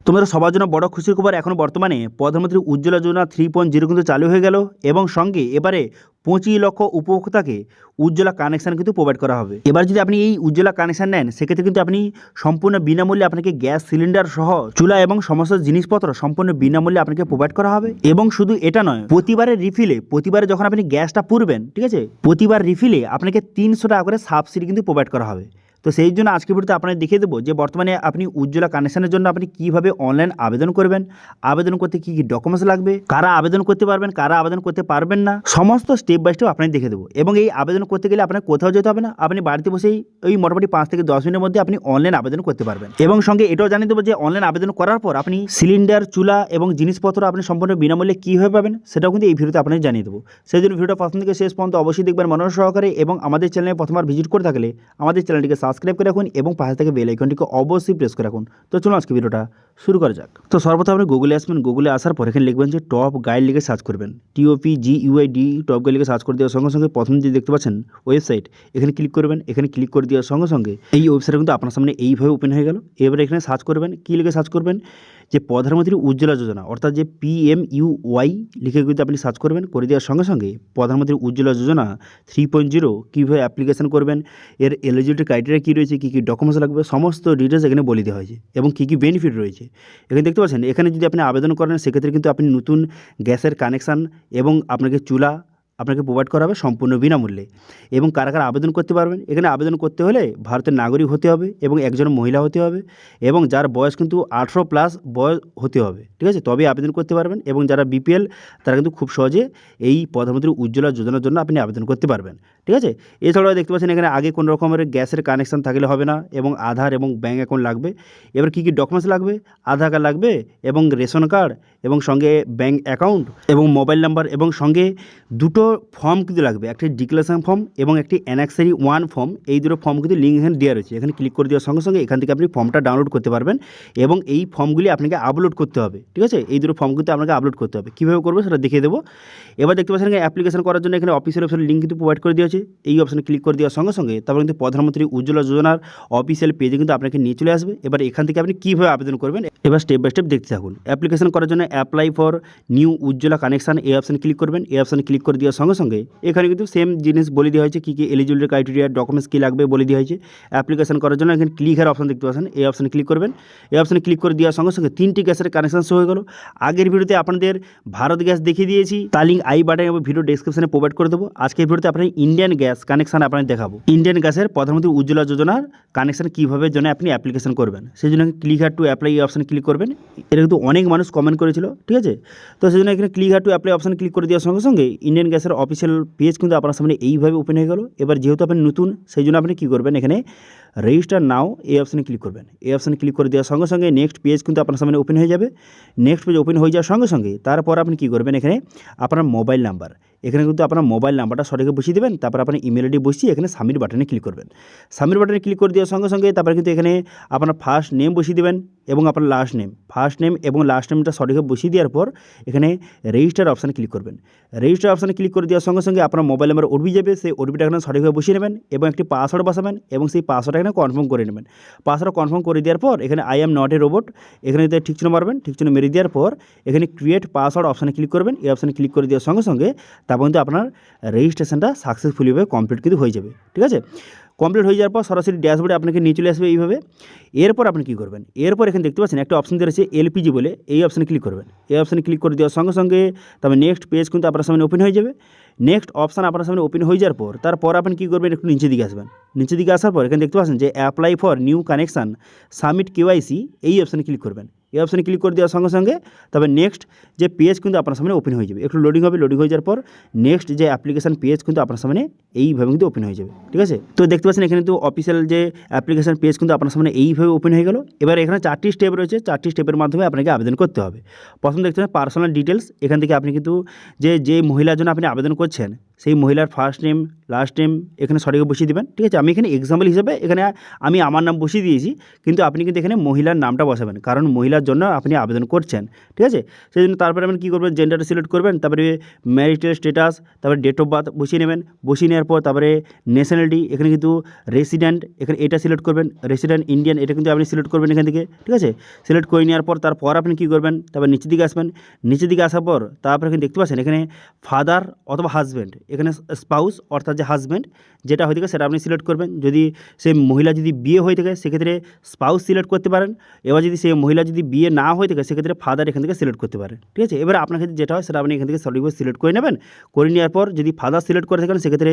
তোমাদের সবার জন্য বড় খুশির খবর, এখন বর্তমানে প্রধানমন্ত্রী উজ্জ্বলা যোজনা 3.0 কিন্তু চালু হয়ে গেল এবং সঙ্গে এবারে 25 লক্ষ উপভোক্তাকে উজ্জ্বলা কানেকশান কিন্তু প্রোভাইড করা হবে। এবার যদি আপনি এই উজ্জ্বলা কানেকশান নেন সেক্ষেত্রে কিন্তু আপনি সম্পূর্ণ বিনামূল্যে আপনাকে গ্যাস সিলিন্ডার সহ চুলা এবং সমস্ত জিনিসপত্র সম্পূর্ণ বিনামূল্যে আপনাকে প্রোভাইড করা হবে। এবং শুধু এটা নয়, প্রতিবারের রিফিলে, প্রতিবারে যখন আপনি গ্যাসটা পুরবেন, ঠিক আছে, প্রতিবার রিফিলে আপনাকে 300 টাকা করে সাবসিডি কিন্তু প্রোভাইড করা হবে। তো সেই জন্য আজকে ভিডিওতে আপনাদের দেখিয়ে দেবো যে বর্তমানে আপনি উজ্জ্বলা কানেকশানের জন্য আপনি কীভাবে অনলাইন আবেদন করবেন, আবেদন করতে কী কী ডকুমেন্টস লাগবে, কারা আবেদন করতে পারবেন, কারা আবেদন করতে পারবেন না, সমস্ত স্টেপ বাই স্টেপ আপনাকে দেখে দেবো। এবং এই আবেদন করতে গেলে আপনার কোথাও যেতে হবে না, আপনি বাড়িতে বসেই ওই মোটামুটি 5 থেকে 10 মিনিটের মধ্যে আপনি অনলাইন আবেদন করতে পারবেন। এবং সঙ্গে এটাও জানিয়ে দেবো যে অনলাইন আবেদন করার পর আপনি সিলিন্ডার, চুলা এবং জিনিসপত্র আপনি সম্পূর্ণ বিনামূল্যে কীভাবে পাবেন সেটাও কিন্তু এই ভিডিওতে আপনাকে জানিয়ে দেবো। সেই জন্য ভিডিওটা প্রথম থেকে শেষ পর্যন্ত অবশ্যই দেখবেন মনোযোগ সহকারে, এবং আমাদের চ্যানেলে প্রথমবার ভিজিট করে থাকলে আমাদের চ্যানেলটিকে সাবস্ক্রাইব করে রাখুন এবং পাশে থেকে বেল আইকনটিকে অবশ্যই প্রেস করে রাখুন। তো চলুন আজকে ভিডিওটা শুরু করা যাক। তো সর্বপ্রথম আপনি গুগলে আসবেন, গুগলে আসার পর এখানে লিখবেন যে টপ গাইড লিখে সার্চ করবেন, TOPGUID টপ গাইড লিখে সার্চ করে দেওয়ার সঙ্গে সঙ্গে প্রথম যে দেখতে পাচ্ছেন ওয়েবসাইট, এখানে ক্লিক করবেন। এখানে ক্লিক করে দেওয়ার সঙ্গে সঙ্গে এই ওয়েবসাইট কিন্তু আপনার সামনে এইভাবে ওপেন হয়ে গেল। এবারে এখানে সার্চ করবেন, কী লিখে সার্চ করবেন, যে প্রধানমন্ত্রী উজ্জ্বলা যোজনা, অর্থাৎ যে PMUY লিখে কিন্তু আপনি সার্চ করবেন। করে দেওয়ার সঙ্গে সঙ্গে প্রধানমন্ত্রী উজ্জ্বলা যোজনা 3.0 কীভাবে অ্যাপ্লিকেশন করবেন, এর এলিজিবিলিটি ক্রাইটেরিয়া কী রয়েছে, কী কী ডকুমেন্টস লাগবে, সমস্ত ডিটেলস এখানে বলে দেওয়া হয়েছে এবং কী কী বেনিফিট রয়েছে এখানে দেখতে পাচ্ছেন। এখানে যদি আপনি আবেদন করেন সেক্ষেত্রে কিন্তু আপনি নতুন গ্যাসের কানেকশান এবং আপনাকে চুলা আপনাকে প্রোভাইড করা হবে সম্পূর্ণ বিনামূল্যে। এবং কারা কারা আবেদন করতে পারবেন, এখানে আবেদন করতে হলে ভারতের নাগরিক হতে হবে এবং একজন মহিলা হতে হবে এবং যার বয়স কিন্তু 18+ বয়স হতে হবে, ঠিক আছে, তবেই আবেদন করতে পারবেন। এবং যারা BPL তারা কিন্তু খুব সহজে এই প্রধানমন্ত্রী উজ্জ্বলা যোজনার জন্য আপনি আবেদন করতে পারবেন, ঠিক আছে। এছাড়াও দেখতে পাচ্ছেন এখানে আগে কোনো রকমের গ্যাসের কানেকশান থাকলে হবে না এবং আধার এবং ব্যাঙ্ক অ্যাকাউন্ট লাগবে। এবার কী কী ডকুমেন্টস লাগবে, আধার কার্ড লাগবে এবং রেশন কার্ড এবং সঙ্গে ব্যাঙ্ক অ্যাকাউন্ট এবং মোবাইল নাম্বার, এবং সঙ্গে দুটো ফর্ম কিন্তু লাগবে, একটি ডিক্লারেশন ফর্ম এবং একটি অ্যানেক্সারি 1 ফর্ম। এই দুটো ফর্ম কিন্তু লিঙ্ক এখানে দেওয়া রয়েছে। এখানে ক্লিক করে দেওয়ার সঙ্গে সঙ্গে এখান থেকে আপনি ফর্মটা ডাউনলোড করতে পারবেন এবং এই ফর্মগুলি আপনাকে আপলোড করতে হবে, ঠিক আছে। এই দুটো ফর্ম কিন্তু আপনাকে আপলোড করতে হবে, কীভাবে করবে সেটা দেখিয়ে দেবো। এবার দেখতে পাচ্ছেন এখানে অ্যাপ্লিকেশন করার জন্য এখানে অফিসিয়াল ওয়েবসাইট লিঙ্ক কিন্তু প্রোভাইড করে দেওয়া আছে। এই অপশানে ক্লিক করে দেওয়ার সঙ্গে সঙ্গে তারপর কিন্তু প্রধানমন্ত্রী উজ্জ্বলা যোজনার অফিসিয়াল পেজে কিন্তু আপনাকে নিয়ে চলে আসবে। এবার এখান থেকে আপনি কীভাবে আবেদন করবেন এবার স্টেপ বাই স্টেপ দেখতে থাকুন। অ্যাপ্লিকেশন করার জন্য apply for new Ujjwala connection এই অপশানে ক্লিক করবেন। এই অপশানে ক্লিক করে দেওয়ার সঙ্গে সঙ্গে এখানে কিন্তু সেম জিনিস বলে দেওয়া হয়েছে, কী কী এলিজিবিলিটি ক্রাইটেরিয়া, ডকুমেন্টস কী লাগবে বলে দেওয়া হয়েছে। অ্যাপ্লিকেশন করার জন্য এখানে ক্লিক হেয়ার অপশান দেখতে পাচ্ছেন, এই অপশানে ক্লিক করবেন। এই অপশানে ক্লিক করে দেওয়ার সঙ্গে সঙ্গে 3টি গ্যাসের কানেকশান শো হয়ে গেল। আগের ভিডিওতে আপনাদের ভারত গ্যাস দেখিয়ে দিয়েছি, তার লিঙ্ক আই বাটনে এবং ভিডিও ডেসক্রিপশনে প্রোভাইড করে দেবো। আজকের ভিডিওতে আপনার ইন্ডিয়ান গ্যাস কানেকশান আপনাদের দেখাবো, ইন্ডিয়ান গ্যাসের প্রধানমন্ত্রী উজ্জ্বলা যোজনার কানেকশান কীভাবে জন্য আপনি অ্যাপ্লিকেশন করবেন। সেই জন্য ক্লিক হেয়ার টু অ্যাপ্লাই এই অপশানে ক্লিক করবেন। এটা কিন্তু অনেক মানুষ কমেন্ট করেছিল, ঠিক আছে। তো সেই জন্য এখানে ক্লিক হেয়ার টু অ্যাপ্লাই অপশানে ক্লিক করে দেওয়ার সঙ্গে সঙ্গে ইন্ডিয়ান গ্যাসের অফিসিয়াল পেজ কিন্তু আপনার সামনে এইভাবে ওপেন হয়ে গেল। এবার যেহেতু আপনি নতুন সেই জন্য আপনি কী করবেন, এখানে রেজিস্টার নাও এই অপশানে ক্লিক করবেন। এই অপশানে ক্লিক করে দেওয়ার সঙ্গে সঙ্গে নেক্সট পেজ কিন্তু আপনার সামনে ওপেন হয়ে যাবে। নেক্সট পেজ ওপেন হয়ে যাওয়ার সঙ্গে সঙ্গে তারপর আপনি কী করবেন, এখানে আপনার মোবাইল নাম্বার, এখানে কিন্তু আপনার মোবাইল নাম্বারটা সঠিকভাবে বসিয়ে দেবেন। তারপর আপনার ইমেল আইডি বসিয়ে এখানে সাবমিট বাটনে ক্লিক করবেন। সাবমিট বাটনে ক্লিক করে দেওয়ার সঙ্গে সঙ্গে তারপরে কিন্তু এখানে আপনার ফার্স্ট নেম বসিয়ে দেবেন এবং আপনার লাস্ট নেম, ফার্স্ট নেম এবং লাস্ট নেমটা সঠিকভাবে বসিয়ে দেওয়ার পর এখানে রেজিস্টার অপশানে ক্লিক করবেন। রেজিস্টার অপশানে ক্লিক করে দেওয়ার সঙ্গে সঙ্গে আপনার মোবাইল নাম্বার ওটিপি যাবে, সেই ওটিপিটা এখানে সঠিকভাবে বসিয়ে নেবেন এবং একটি পাসওয়ার্ড বসাবেন এবং সেই পাসওয়ার্ডটা এখানে কনফার্ম করে নেবেন। পাসওয়ার্ড কনফার্ম করে দেওয়ার পর এখানে I am not a robot, এখানে ঠিক চিহ্ন মারবেন। ঠিক চিহ্ন মেরে দেওয়ার পর এখানে ক্রিয়েট পাসওয়ার্ড অপশানে ক্লিক করবেন। এই অপশানে ক্লিক করে দেওয়ার সঙ্গে সঙ্গে তারপর কিন্তু আপনার রেজিস্ট্রেশনটা সাকসেসফুলিভাবে কমপ্লিট কিন্তু হয়ে যাবে, ঠিক আছে। কমপ্লিট হয়ে যাওয়ার পর সরাসরি ড্যাশবোর্ডে আপনাকে নিয়ে চলে আসবে এইভাবে। এরপর আপনি কী করবেন, এরপর এখানে দেখতে পাচ্ছেন একটা অপশন দেওয়া রয়েছে LPG বলে, এই অপশানে ক্লিক করবেন। এই অপশানে ক্লিক করে দেওয়ার সঙ্গে সঙ্গে তবে নেক্সট পেজ কিন্তু আপনার সামনে ওপেন হয়ে যাবে। নেক্সট অপশান আপনার সামনে ওপেন হয়ে যাওয়ার পর তারপর আপনি কী করবেন, একটু নিচের দিকে আসবেন। নিচের দিকে আসার পর এখানে দেখতে পাচ্ছেন যে apply for new connection submit KYC এই অপশানে ক্লিক করবেন। এই অপশানে ক্লিক করে দেওয়ার সঙ্গে সঙ্গে তবে নেক্সট যে পেজ কিন্তু আপনার সামনে ওপেন হয়ে যাবে। একটু লোডিং হবে, লোডিং হয়ে যাওয়ার পর নেক্সট যে অ্যাপ্লিকেশন পেজ কিন্তু আপনার সামনে এইভাবে কিন্তু ওপেন হয়ে যাবে, ঠিক আছে। তো দেখতে পাচ্ছেন এখানে তো অফিসিয়াল যে অ্যাপ্লিকেশন পেজ কিন্তু আপনার সামনে এইভাবে ওপেন হয়ে গেল। এবার এখানে 4টি স্টেপ রয়েছে, 4টি স্টেপের মাধ্যমে আপনাকে আবেদন করতে হবে। প্রথম দেখতে পাচ্ছেন পার্সোনাল ডিটেলস, এখান থেকে আপনি কিন্তু যে মহিলার জন্য আপনি আবেদন করছেন সেই মহিলার ফার্স্ট নেম লাস্ট নেম এখানে সঠিকভাবে বসিয়ে দেবেন। ঠিক আছে, আমি এখানে এক্সাম্পল হিসেবে এখানে আমি আমার নাম বসিয়ে দিয়েছি, কিন্তু আপনি কিন্তু এখানে মহিলার নামটা বসাবেন, কারণ মহিলার জন্য আপনি আবেদন করছেন। ঠিক আছে, সেই জন্য তারপরে আপনি কী করবেন, জেন্ডারটা সিলেক্ট করবেন, তারপরে ম্যারিটাল স্ট্যাটাস, তারপরে ডেট অফ বার্থ বসিয়ে নেবেন। বসিয়ে নেওয়ার পর তারপরে ন্যাশনালিটি এখানে কিন্তু রেসিডেন্ট এখানে এটা সিলেক্ট করবেন, রেসিডেন্ট ইন্ডিয়ান এটা কিন্তু আপনি সিলেক্ট করবেন এখান থেকে। ঠিক আছে, সিলেক্ট করে নেওয়ার পর তারপর আপনি কী করবেন, তারপর নিচের দিকে আসবেন। নিচের দিকে আসার পর তারপরে এখানে দেখতে পাচ্ছেন এখানে ফাদার অথবা হাজব্যান্ড, এখানে স্পাউস অর্থাৎ যে হাজব্যান্ড যেটা হয়ে থাকে সেটা আপনি সিলেক্ট করবেন। যদি সেই মহিলা যদি বিয়ে হয়ে থাকে সেক্ষেত্রে স্পাউস সিলেক্ট করতে পারেন। এবার যদি সেই মহিলা যদি বিয়ে না হয়ে থাকে সেক্ষেত্রে ফাদার এখান থেকে সিলেক্ট করতে পারেন। ঠিক আছে, এবার আপনার ক্ষেত্রে যেটা হয় সেটা আপনি এখান থেকে সঠিকভাবে সিলেক্ট করে নেবেন। করে নেওয়ার পর যদি ফাদার সিলেক্ট করে থাকেন সেক্ষেত্রে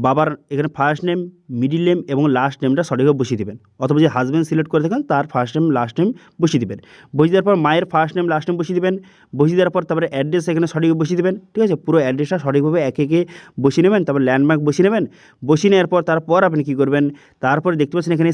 বাবার এখানে ফার্স্ট নেম, মিডিল নেম এবং লাস্ট নেমটা সঠিকভাবে বসিয়ে দেবেন। অথবা যে হাজব্যান্ড সিলেক্ট করে থাকেন তার ফার্স্ট নেম লাস্ট নেম বসিয়ে দেবেন। বসিয়ে দেওয়ার পর মায়ের ফার্স্ট নেম লাস্ট নেম বসিয়ে দেবেন। বসিয়ে দেওয়ার পর তারপরে অ্যাড্রেস এখানে সঠিকভাবে বসিয়ে দেবেন। ঠিক আছে, পুরো অ্যাড্রেসটা সঠিকভাবে একে একে বসিয়ে নেবেন। তারপর ল্যান্ডমার্ক বসিয়ে নেবেন। বসিয়ে নেওয়ার পর তারপর আপনি কী করবেন, তারপরে দেখতে পাচ্ছেন এখানে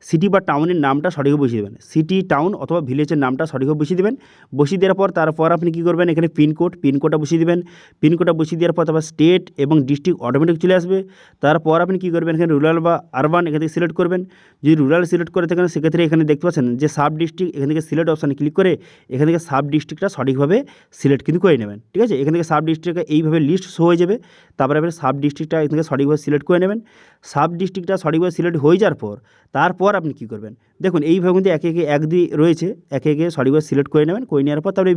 সিটি বা টাউনের নামটা সঠিকভাবে বসিয়ে দেবেন। সিটি, টাউন অথবা ভিলেজের নামটা সঠিকভাবে বসিয়ে দেবেন। বসিয়ে দেওয়ার পর তারপর আপনি কী করবেন, এখানে পিনকোডটা বসিয়ে দেবেন। পিনকোডটা বসিয়ে দেওয়ার পর তারপর স্টেট এবং ডিস্ট্রিক্ট অটোমেটিক চলে আসবে। তারপর আপনি কী করবেন, এখানে রুরাল বা আরবান এখান থেকে সিলেক্ট করবেন। যদি রুরাল সিলেক্ট করে থাকেন সেক্ষেত্রে এখানে দেখতে পাচ্ছেন যে সাব ডিস্ট্রিক্ট, এখান থেকে সিলেক্ট অপশানে ক্লিক করে এখান থেকে সাব ডিস্ট্রিক্টটা সঠিকভাবে সিলেক্ট কিন্তু করে নেবেন। ঠিক আছে, এখান থেকে সাব ডিস্ট্রিক্টটা এইভাবে লিস্ট শো হয়ে যাবে। তারপরে আপনি সাব ডিস্ট্রিক্টটা এখান থেকে সঠিকভাবে সিলেক্ট করে নেবেন। সাব ডিস্ট্রিক্টটা সঠিকভাবে সিলেক্ট হয়ে যাওয়ার পর তারপর আপনি কী করবেন, দেখুন এইভাবে কিন্তু একে একে এক দিয়ে রয়েছে, একে একে সঠিকভাবে সিলেক্ট করে নেবেন। করে নেওয়ার পর তারপরে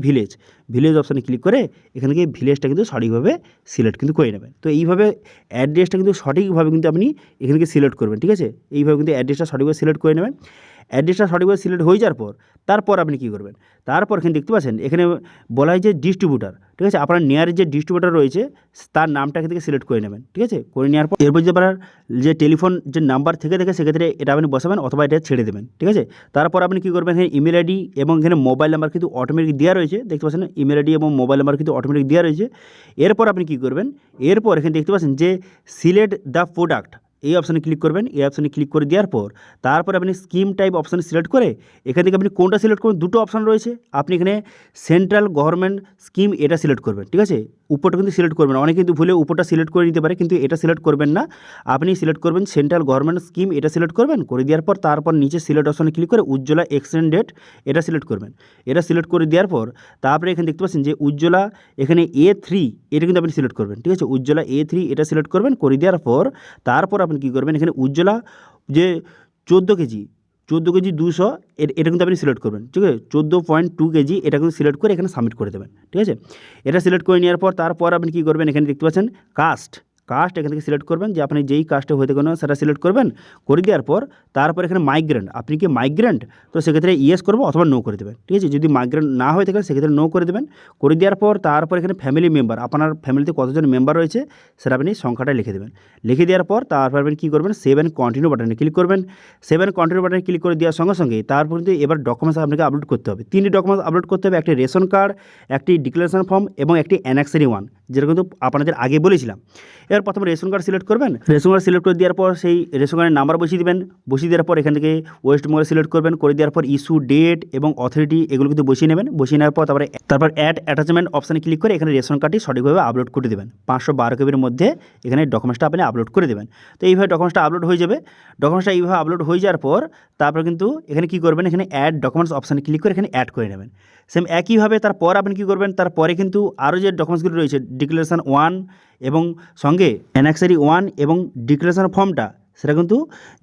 ভিলেজ অপশানে ক্লিক করে এখান থেকে ভিলেজটা কিন্তু সঠিকভাবে সিলেক্ট কিন্তু করে নেবেন। তো এইভাবে অ্যাড্রেসটা কিন্তু সঠিকভাবে কিন্তু আপনি এখান থেকে সিলেক্ট করবেন। ঠিক আছে, এইভাবে কিন্তু অ্যাড্রেসটা সঠিকভাবে সিলেক্ট করে নেবেন। অ্যাড্রেসটা সঠিকভাবে সিলেক্ট হয়ে যাওয়ার পর তারপর আপনি কী করবেন, তারপর এখানে দেখতে পাচ্ছেন এখানে বলা হয় যে ডিস্ট্রিবিউটার। ঠিক আছে, আপনার নিয়ারের যে ডিস্ট্রিবিউটার রয়েছে তার নামটা এখান থেকে সিলেক্ট করে নেবেন। ঠিক আছে, করে নেওয়ার পর এরপর যে আপনার যে টেলিফোন যে নাম্বার থেকে থাকে সেক্ষেত্রে এটা আপনি বসাবেন অথবা এটা ছেড়ে দেবেন। ঠিক আছে, তারপর আপনি কী করবেন, এখানে ইমেল আইডি এবং এখানে মোবাইল নাম্বার কিন্তু অটোমেটিক দেওয়া রয়েছে। দেখতে পাচ্ছেন ইমেল আইডি এবং মোবাইল নাম্বার কিন্তু অটোমেটিক দেওয়া রয়েছে। এরপর আপনি কী করবেন, এরপর এখানে দেখতে পাচ্ছেন যে সিলেক্ট দ্য প্রোডাক্ট এই অপশানে ক্লিক করবেন। এই অপশানে ক্লিক করে দেওয়ার পর তারপর আপনি স্কিম টাইপ অপশানে সিলেক্ট করে এখান থেকে আপনি কোনটা সিলেক্ট করবেন, দুটো অপশান রয়েছে। আপনি এখানে সেন্ট্রাল গভর্নমেন্ট স্কিম এটা সিলেক্ট করবেন। ঠিক আছে, উপরটা কিন্তু সিলেক্ট করবেন না, অনেকে কিন্তু ভুলে উপরটা সিলেক্ট করে নিতে পারে, কিন্তু এটা সিলেক্ট করবেন না। আপনি সিলেক্ট করবেন সেন্ট্রাল গভর্নমেন্ট স্কিম এটা সিলেক্ট করবেন। করে দেওয়ার পর তারপর নিচে সিলেক্ট অপশানে ক্লিক করে উজ্জ্বলা এক্সটেন্ড ডেট এটা সিলেক্ট করবেন। এটা সিলেক্ট করে দেওয়ার পর তারপরে এখানে দেখতে পাচ্ছেন যে উজ্জ্বলা এখানে A3 এটা কিন্তু আপনি সিলেক্ট করবেন। ঠিক আছে, উজ্জ্বলা A3 এটা সিলেক্ট করবেন। করে দেওয়ার পর তারপর আপনি কী করবেন, এখানে উজ্জ্বলা যে 14 কেজি 200 এটা কিন্তু আপনি সিলেক্ট করবেন। ঠিক আছে, 14.2 কেজি এটা কিন্তু সিলেক্ট করে এখানে সাবমিট করে দেবেন। ঠিক আছে, এটা সিলেক্ট করে নেওয়ার পর তারপর আপনি কী করবেন, এখানে দেখতে পাচ্ছেন কাস্ট এখান থেকে সিলেক্ট করবেন, যে আপনি যেই কাস্টে হয়ে থাকেন সেটা সিলেক্ট করবেন। করে দেওয়ার পর তারপর এখানে মাইগ্রেন্ট, আপনি কি মাইগ্রেন্ট, তো সেক্ষেত্রে ইয়েস করবো অথবা নো করে দেবেন। ঠিক আছে, যদি মাইগ্রেন্ট না হয়ে থাকেন সেক্ষেত্রে নো করে দেবেন। করে দেওয়ার পর তারপর এখানে ফ্যামিলি মেম্বার, আপনার ফ্যামিলিতে কতজন মেম্বার রয়েছে সেটা আপনি সংখ্যাটা লিখে দেবেন। লিখে দেওয়ার পর তারপর আপনি কী করবেন, সেভ অ্যান্ড কন্টিনিউ বাটনে ক্লিক করবেন। সেভ অ্যান্ড কন্টিনিউ বাটনে ক্লিক করে দেওয়ার সঙ্গে সঙ্গে তারপর কিন্তু এবার ডকুমেন্টস আপনাকে আপলোড করতে হবে। 3টি ডকুমেন্টস আপলোড করতে হবে, একটি রেশন কার্ড, একটি ডিক্লারেশন ফর্ম এবং একটি অ্যানেক্সারি 1, যেটা কিন্তু আপনাদের আগে বলেছিলাম। এবার প্রথমে রেশন কার্ড সিলেক্ট করবেন। রেশন কার্ড সিলেক্ট করে দেওয়ার পর সেই রেশন কার্ডের নাম্বার বসিয়ে দেবেন। বসিয়ে দেওয়ার পর এখান থেকে ওয়েস্ট বেঙ্গল সিলেক্ট করবেন। করে দেওয়ার পর ইস্যু ডেট এবং অথরিটি এগুলো কিন্তু বসিয়ে নেবেন। বসিয়ে নেওয়ার পর তারপর অ্যাড অ্যাটাচমেন্ট অপশানে ক্লিক করে এখানে রেশন কার্ডটি সঠিকভাবে আপলোড করে দেবেন। 512 কেবির মধ্যে এখানে ডকুমেন্টসটা আপনি আপলোড করে দেবেন। তো এইভাবে ডকুমেন্টসটা আপলোড হয়ে যাবে। ডকুমেন্টসটা এইভাবে আপলোড হয়ে যাওয়ার পর তারপর কিন্তু এখানে কী করবেন, এখানে অ্যাড ডকুমেন্টস অপশানে ক্লিক করে এখানে অ্যাড করে নেবেন। সেম একইভাবে তারপর আপনি কী করবেন, তারপরে কিন্তু আরও যে ডকুমেন্টসগুলো রয়েছে ডিক্লারেশন 1 এবং সঙ্গে অ্যানেক্সারি 1 এবং ডিক্লারেশন ফর্মটা সেটা কিন্তু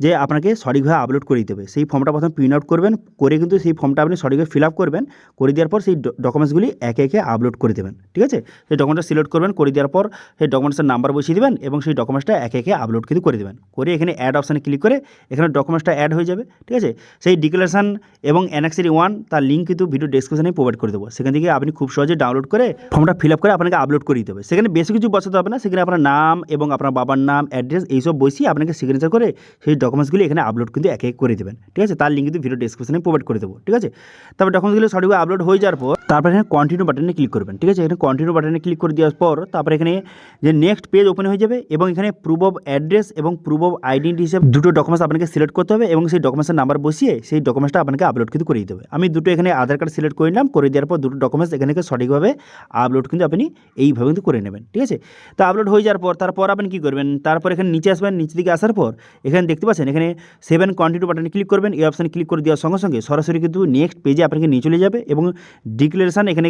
যে আপনাকে সঠিকভাবে আপলোড করে দিতে হবে। সেই ফর্মটা প্রথমে প্রিন্ট আউট করবেন, করে কিন্তু সেই ফর্মটা আপনি সঠিকভাবে ফিল আপ করবেন। করে দেওয়ার পর সেই ডকুমেন্টসগুলি একে একে আপলোড করে দেবেন। ঠিক আছে, সেই ডকুমেন্টটা সিলেক্ট করবেন। করে দেওয়ার পর সেই ডকুমেন্টসের নাম্বার বসিয়ে দেবেন এবং সেই ডকুমেন্টসটা একে একে আপলোড কিন্তু করে দেবেন। করে এখানে অ্যাড অপশানে ক্লিক করে এখানে ডকুমেন্টসটা অ্যাড হয়ে যাবে। ঠিক আছে, সেই ডিক্লারেশন এবং অ্যানেক্সারি 1 তার লিঙ্ক কিন্তু ভিডিও ডেসক্রিপশনে প্রোভাইড করে দেবো। সেখান থেকে আপনি খুব সহজে ডাউনলোড করে ফর্মটা ফিল আপ করে আপনাকে আপলোড করে দিতে হবে। সেখানে বেশি কিছু বসাতে হবে না, সেখানে আপনার নাম এবং আপনার বাবার নাম, অ্যাড্রেস এইসব বসিয়ে আপনাকে সিগনেচার সিগনেচার করে সেই ডকুমেন্টসগুলি এখানে আপলোড কিন্তু এক এক করে দেবেন, ঠিক আছে। তার লিঙ্ক কিন্তু ভিডিও ডেসক্রিপশনে প্রোভাইড করে দেবো, ঠিক আছে। তারপর ডকুমেন্টসগুলো সঠিকভাবে আপলোড হয়ে যাওয়ার পর তারপর এখানে কন্টিনিউ বাটনে ক্লিক করবেন, ঠিক আছে। এখানে কন্টিনিউ বাটনে ক্লিক করে দেওয়ার পর তারপর এখানে যে নেক্সট পেজ ওপেন হয়ে যাবে এবং এখানে প্রুফ অফ অ্যাড্রেস এবং প্রুফ অফ আইডেন্টি হিসেবে দুটো ডকুমেন্টস আপনাকে সিলেক্ট করতে হবে এবং সেই ডকুমেন্টসের নাম্বার বসিয়ে সেই ডকুমেন্টসটা আপনাকে আপলোড কিন্তু করে দিতে হবে। আমি দুটো এখানে আধার কার্ড সিলেক্ট করে নিলাম, করে দেওয়ার পর দুটো ডকুমেন্টস এখানে সঠিকভাবে আপলোড কিন্তু আপনি এইভাবে কিন্তু করে নেবেন, ঠিক আছে। তো আপলোড হয়ে যাওয়ার পর তারপর আপনি কী করবেন, তারপর এখানে নিচে আসবেন, নিচে দিকে আসার পর এখানে দেখতে পাচ্ছেন এখানে 7 কন্টিনিউ বাটনে ক্লিক করবেন। এই অপশানে ক্লিক করে দেওয়ার সঙ্গে সঙ্গে সরাসরি কিন্তু নেক্সট পেজে আপনাকে নিয়ে চলে যাবে এবং ডিক্লারেশন এখানে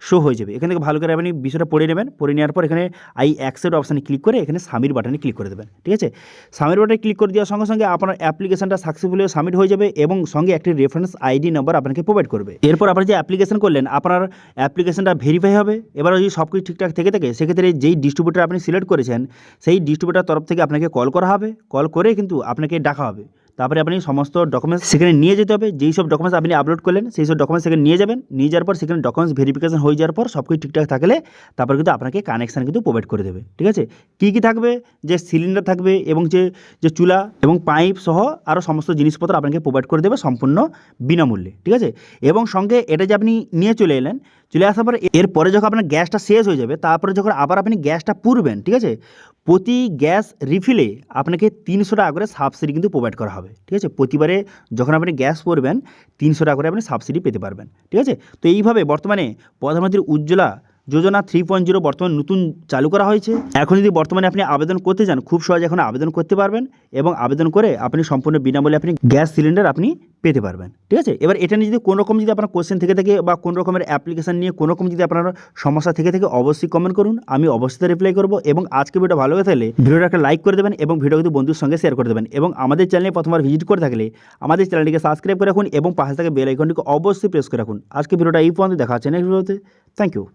শো হয়ে যাবে। এখানে থেকে ভালো করে আপনি বিষয়টা পড়ে নেবেন, পড়ে নেওয়ার পর এখানে আই অ্যাকসেপ্ট অপশানে ক্লিক করে এখানে সাবমিট বাটনে ক্লিক করে দেবেন, ঠিক আছে। সাবমিট বাটনে ক্লিক করে দেওয়ার সঙ্গে সঙ্গে আপনার অ্যাপ্লিকেশনটা সাকসেসফুলি সাবমিট হয়ে যাবে এবং সঙ্গে একটি রেফারেন্স আইডি নাম্বার আপনাকে প্রোভাইড করবে। এরপর আপনার যে অ্যাপ্লিকেশন করলেন আপনার অ্যাপ্লিকেশনটা ভেরিফাই হবে। এবার যদি সব কিছু ঠিকঠাক থেকে থাকে সেক্ষেত্রে যেই ডিস্ট্রিবিউটার আপনি সিলেক্ট করেছেন সেই ডিস্ট্রিবিউটার তরফ থেকে আপনাকে কল করা হবে, কল করে কিন্তু আপনাকে ডাকা হবে। তারপরে আপনি সমস্ত ডকুমেন্টস সেখানে নিয়ে যেতে হবে, যেই সব ডকুমেন্টস আপনি আপলোড করলেন সেই সব ডকুমেন্টস সেখানে নিয়ে যাবেন। নিয়ে যাওয়ার পর সেখানে ডকুমেন্টস ভেরিফিকেশন হয়ে যাওয়ার পর সব কিছু ঠিকঠাক থাকলে তারপর কিন্তু আপনাকে কানেকশান কিন্তু প্রোভাইড করে দেবে, ঠিক আছে। কী কী থাকবে, যে সিলিন্ডার থাকবে এবং যে চুলা এবং পাইপ সহ আরও সমস্ত জিনিসপত্র আপনাকে প্রোভাইড করে দেবে সম্পূর্ণ বিনামূল্যে, ঠিক আছে। এবং সঙ্গে এটা যে আপনি নিয়ে চলে এলেন, চলে আসার পর এরপরে যখন আপনার গ্যাসটা শেষ হয়ে যাবে তারপরে যখন আবার আপনি গ্যাসটা পুরবেন, ঠিক আছে, প্রতি গ্যাস রিফিলে আপনাকে 300 টাকা করে সাবসিডি কিন্তু প্রোভাইড করা হবে, ঠিক আছে। প্রতিবারে যখন আপনি গ্যাস পরবেন 300 টাকা করে আপনি সাবসিডি পেতে পারবেন, ঠিক আছে। তো এইভাবে বর্তমানে প্রধানমন্ত্রী উজ্জ্বলা যোজনা 3.0 বর্তমানে নতুন চালু করা হয়েছে। এখন যদি বর্তমানে আপনি আবেদন করতে চান খুব সহজে এখন আবেদন করতে পারবেন এবং আবেদন করে আপনি সম্পূর্ণ বিনামূল্যে আপনি গ্যাস সিলিন্ডার আপনি পেতে পারবেন, ঠিক আছে। এবার এটা নিয়ে যদি কোনো রকম যদি আপনার কোশ্চেন থেকে থাকে বা কোনো রকমের অ্যাপ্লিকেশন নিয়ে কোনো রকম যদি আপনার সমস্যা থেকে থাকে অবশ্যই কমেন্ট করুন, আমি অবশ্যই রিপ্লাই করবো। এবং আজকে ভিডিও ভালো হয়ে থাকলে ভিডিওটা একটা লাইক করে দেবেন এবং ভিডিও কিন্তু বন্ধুর সঙ্গে শেয়ার করে দেবেন। এবং আমাদের চ্যানেলে প্রথমবার ভিজিট করে থাকলে আমাদের চ্যানেলটিকে সাবস্ক্রাইব করে রাখুন এবং পাশে থাকা বেল আইকনটিকে অবশ্যই প্রেস করে রাখুন। আজকে ভিডিওটা এই পর্যন্ত দেখা হচ্ছে নেক্সট ভিডিওতে। Thank you.